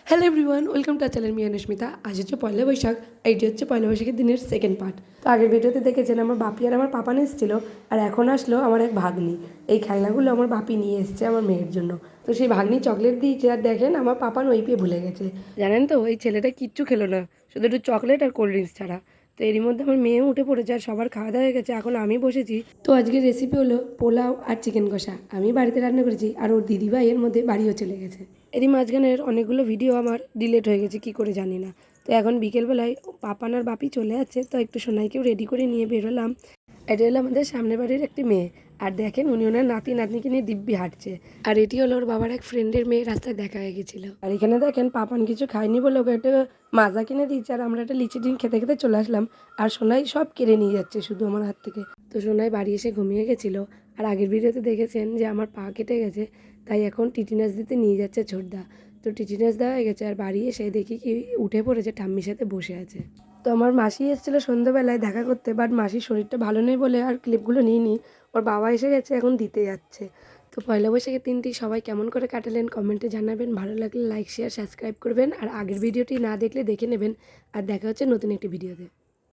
Hello everyone, welcome to channel. আমি অনুস্মিতা। আজ হচ্ছে পয়লা বৈশাখ। এইটি হচ্ছে পয়লা বৈশাখের দিনের সেকেন্ড পার্ট। তো আগের ভিডিওতে দেখেছেন আমার বাপি আর আমার পাপান এসেছিলো, আর এখন আসলো আমার এক ভাগ্নি। এই খেলনাগুলো আমার বাপি নিয়ে এসছে আমার মেয়ের জন্য। তো সেই ভাগ্নি চকলেট দিয়েছে, আর দেখেন আমার পাপান ওই পেয়ে ভুলে গেছে। জানেন তো, ওই ছেলেটা কিচ্ছু খেলো না, শুধু একটু চকলেট আর কোল্ড ড্রিঙ্কস ছাড়া। তো এরই মধ্যে আমার মেয়েও উঠে পড়েছে, আর সবার খাওয়া দাওয়া হয়ে গেছে। এখন আমি বসেছি। তো আজকের রেসিপি হলো পোলাও আর চিকেন কষা। আমি বাড়িতে রান্না করেছি, আর ওর দিদিভাই এর মধ্যে বাড়িও চলে গেছে। এরই মাঝখানের অনেকগুলো ভিডিও আমার ডিলিট হয়ে গেছে, কী করে জানি না। তো এখন বিকেলবেলায় পাপান আর বাপি চলে যাচ্ছে, তো একটু সোনাইকেও রেডি করে নিয়ে বেরোলাম। এটা হলো আমাদের সামনের বাড়ির একটি মেয়ে, আর দেখেন উনি ওনার নাতি নাতনিকে নিয়ে দিব্যি হাঁটছে। আর এটি হলো ওর বাবার এক ফ্রেন্ডের মেয়ে, রাস্তায় দেখা হয়ে গেছিলো। আর এখানে দেখেন পাপান কিছু খায়নি বলে ওকে একটা মাজা কিনে দিয়েছে, আর আমরা একটা লিচি ডিম খেতে খেতে চলে আসলাম। আর সোনাই সব কেড়ে নিয়ে যাচ্ছে শুধু আমার হাত থেকে। তো সোনাই বাড়ি এসে ঘুমিয়ে গেছিলো। আর আগের ভিডিওতে দেখেছেন যে আমার পা কেটে গেছে, তাই এখন টিটিনাস দিতে নিয়ে যাচ্ছে ছোটদা। তো টিটিনাস দেওয়া হয়ে গেছে, আর বাড়ি এসে দেখি কি উঠে পড়েছে, ঠাম্মির সাথে বসে আছে। তো আমার মাসি এসেছিলো সন্ধ্যাবেলায় দেখা করতে, বাট মাসির শরীরটা ভালো নেই বলে আর ক্লিপগুলো নিইনি। ওর বাবা এসে গেছে, এখন দিতে যাচ্ছে। তো পয়লা বৈশাখের দিনটি সবাই কেমন করে কাটালেন কমেন্টে জানাবেন। ভালো লাগলে লাইক শেয়ার সাবস্ক্রাইব করবেন, আর আগের ভিডিওটি না দেখলে দেখে নেবেন। আর দেখা হচ্ছে নতুন একটি ভিডিওতে।